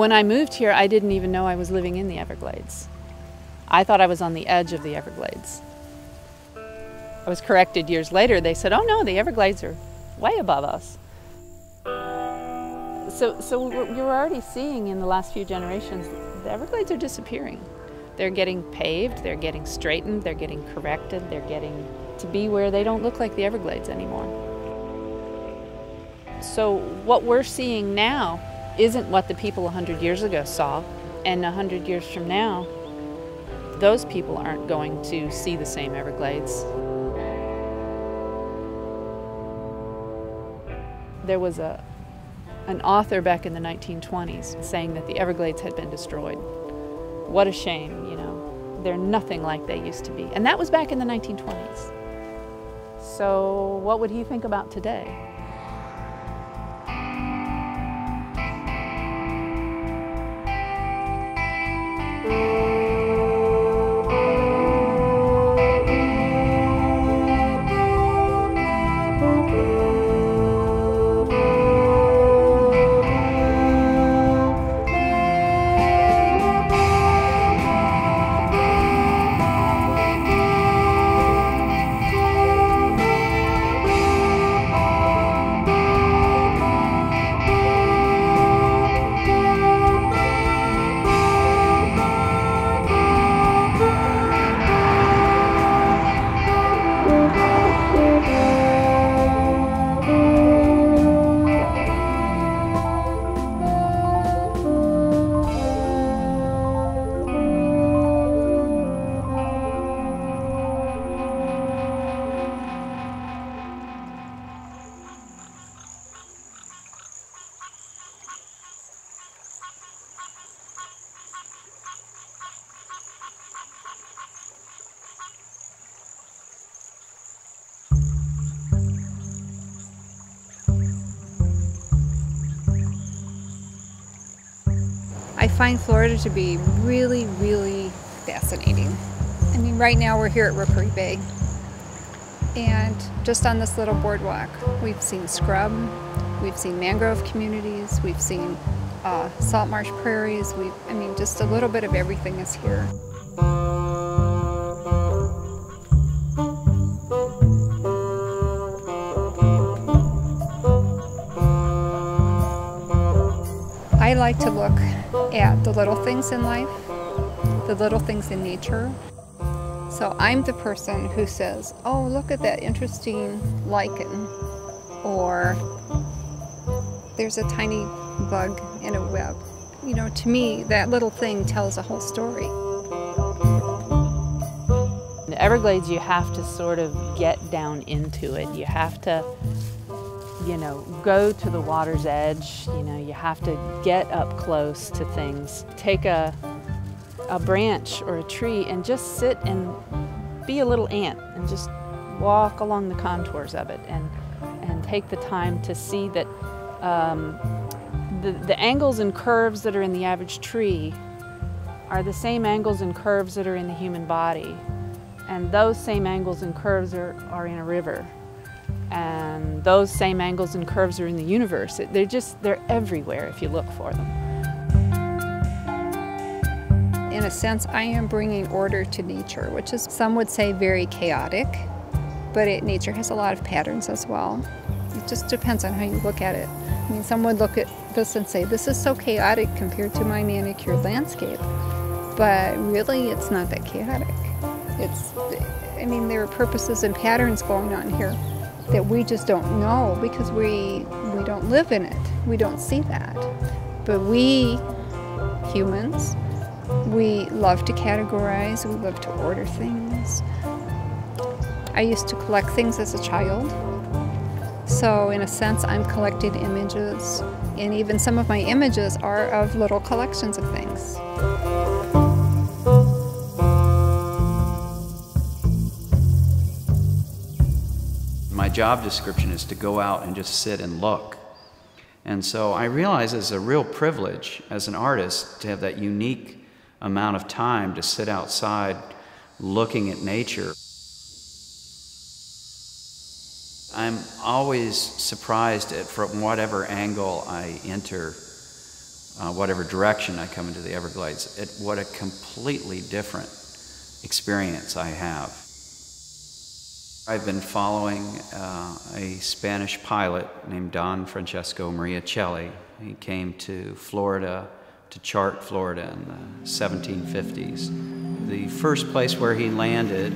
When I moved here, I didn't even know I was living in the Everglades. I thought I was on the edge of the Everglades. I was corrected years later. They said, oh no, the Everglades are way above us. So you're already seeing in the last few generations, the Everglades are disappearing. They're getting paved, they're getting straightened, they're getting corrected, they're getting to be where they don't look like the Everglades anymore. So what we're seeing now isn't what the people 100 years ago saw, and 100 years from now, those people aren't going to see the same Everglades. There was an author back in the 1920s saying that the Everglades had been destroyed. What a shame, you know. They're nothing like they used to be. And that was back in the 1920s. So what would he think about today? I find Florida to be really, really fascinating. I mean, right now we're here at Rookery Bay, and just on this little boardwalk, we've seen scrub, we've seen mangrove communities, we've seen salt marsh prairies. I mean, just a little bit of everything is here. I like to look at the little things in life, the little things in nature. So I'm the person who says, oh, look at that interesting lichen, or there's a tiny bug in a web. You know, to me, that little thing tells a whole story. In the Everglades, you have to sort of get down into it. You have to, you know, go to the water's edge. You know, you have to get up close to things. Take a branch or a tree and just sit and be a little ant and just walk along the contours of it and take the time to see that the angles and curves that are in the average tree are the same angles and curves that are in the human body. And those same angles and curves are in a river. And those same angles and curves are in the universe. They're everywhere if you look for them. In a sense, I am bringing order to nature, which is, some would say, very chaotic, but nature has a lot of patterns as well. It just depends on how you look at it. I mean, some would look at this and say, this is so chaotic compared to my manicured landscape, but really it's not that chaotic. I mean, there are purposes and patterns going on here that we just don't know because we don't live in it. We don't see that. But we, humans, we love to categorize, we love to order things. I used to collect things as a child. So in a sense, I'm collecting images, and even some of my images are of little collections of things. My job description is to go out and just sit and look. And so I realize it's a real privilege as an artist to have that unique amount of time to sit outside looking at nature. I'm always surprised at, from whatever angle I enter, whatever direction I come into the Everglades. What a completely different experience I have. I've been following a Spanish pilot named Don Francesco Maria Celli. He came to Florida to chart Florida in the 1750s. The first place where he landed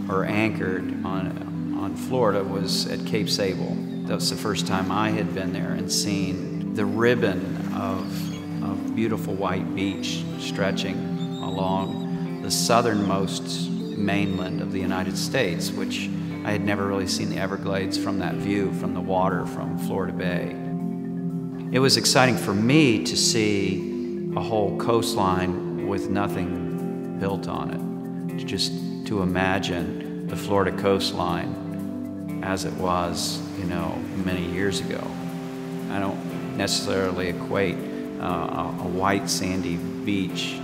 or anchored on Florida was at Cape Sable. That was the first time I had been there and seen the ribbon of beautiful white beach stretching along the southernmost mainland of the United States, which I had never really seen the Everglades from that view, from the water from Florida Bay. It was exciting for me to see a whole coastline with nothing built on it, just to imagine the Florida coastline as it was, many years ago. I don't necessarily equate a white sandy beach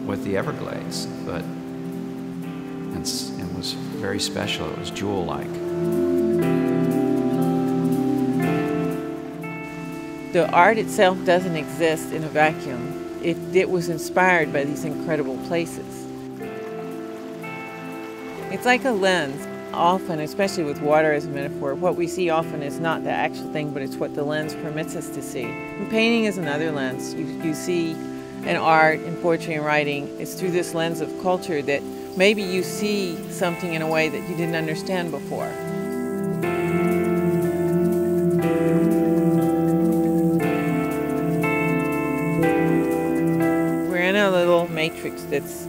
with the Everglades, but it was very special. It was jewel-like. The art itself doesn't exist in a vacuum. It was inspired by these incredible places. It's like a lens. Often, especially with water as a metaphor, what we see often is not the actual thing, but it's what the lens permits us to see. And painting is another lens. You see in art, in poetry and writing, it's through this lens of culture that maybe you see something in a way that you didn't understand before. We're in a little matrix that's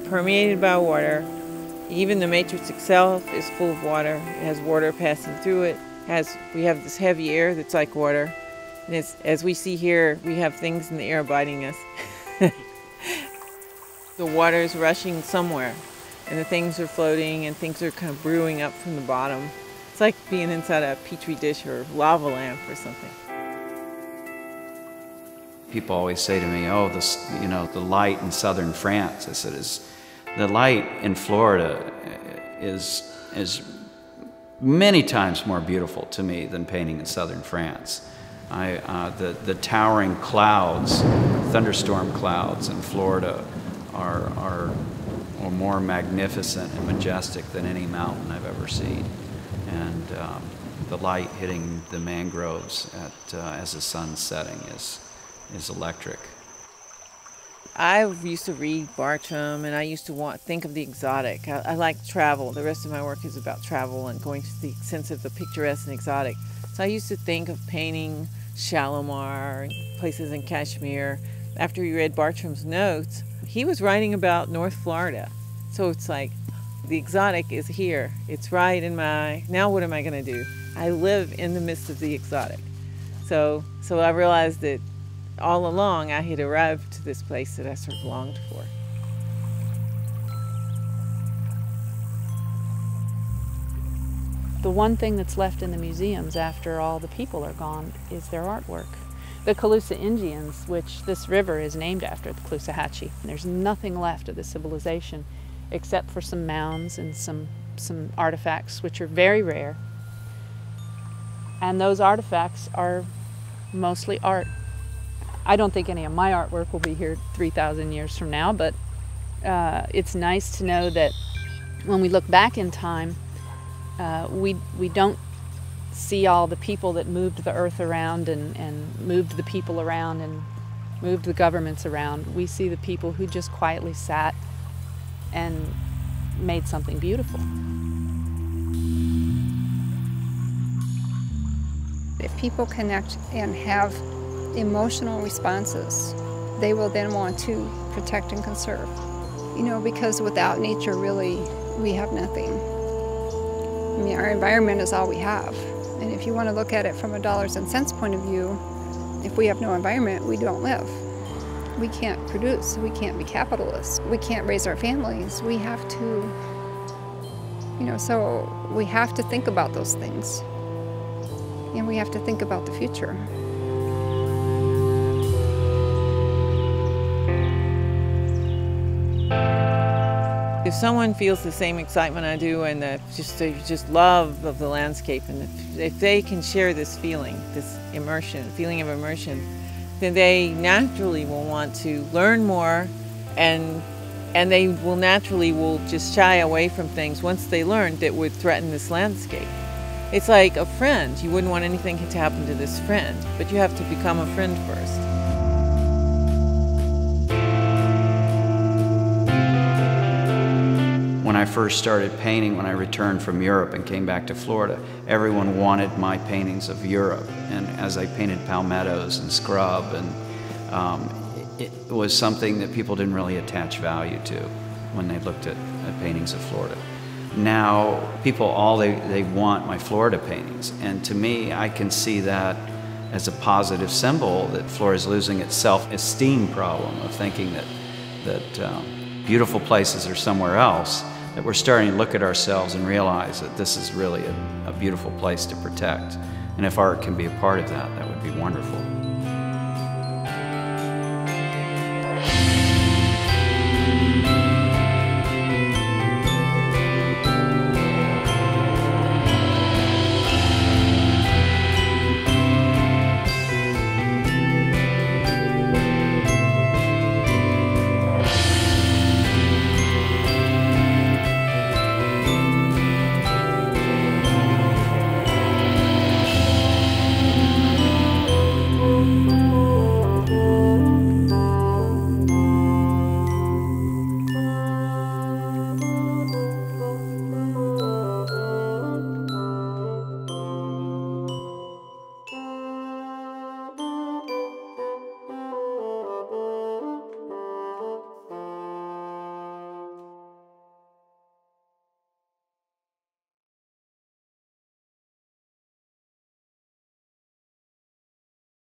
permeated by water. Even the matrix itself is full of water. It has water passing through it. We have this heavy air that's like water. And as we see here, we have things in the air biting us. The water is rushing somewhere, and the things are floating, and things are kind of brewing up from the bottom. It's like being inside a petri dish or lava lamp or something. People always say to me, "Oh, the light in southern France." I said, the light in Florida is many times more beautiful to me than painting in southern France. The towering clouds, thunderstorm clouds in Florida are more magnificent and majestic than any mountain I've ever seen. And the light hitting the mangroves as the sun's setting is electric. I used to read Bartram, and I used to think of the exotic. I like travel. The rest of my work is about travel and going to the sense of the picturesque and exotic. So I used to think of painting Shalimar, places in Kashmir. After we read Bartram's notes, he was writing about North Florida. So it's like, the exotic is here. It's right in now what am I going to do? I live in the midst of the exotic. So I realized that all along, I had arrived to this place that I sort of longed for. The one thing that's left in the museums after all the people are gone is their artwork. The Calusa Indians, which this river is named after, the Caloosahatchee. There's nothing left of the civilization except for some mounds and some artifacts, which are very rare. And those artifacts are mostly art. I don't think any of my artwork will be here 3,000 years from now, but it's nice to know that when we look back in time, we don't see all the people that moved the earth around and moved the people around and moved the governments around. We see the people who just quietly sat and made something beautiful. If people connect and have emotional responses, they will then want to protect and conserve. Because without nature, really, we have nothing. I mean, our environment is all we have. And if you want to look at it from a dollars and cents point of view, if we have no environment, we don't live. We can't produce, we can't be capitalists, we can't raise our families. We have to, so we have to think about those things. And we have to think about the future. If someone feels the same excitement I do and just love of the landscape, and if they can share this feeling, this feeling of immersion, then they naturally will want to learn more, and they will naturally just shy away from things once they learn that would threaten this landscape. It's like a friend. You wouldn't want anything to happen to this friend, but you have to become a friend first. When I first started painting, when I returned from Europe and came back to Florida, everyone wanted my paintings of Europe. And as I painted palmettos and scrub, and it was something that people didn't really attach value to when they looked at paintings of Florida. Now, people, they want my Florida paintings. And to me, I can see that as a positive symbol that Florida is losing its self-esteem problem of thinking that beautiful places are somewhere else, that we're starting to look at ourselves and realize that this is really a beautiful place to protect. And if art can be a part of that, that would be wonderful.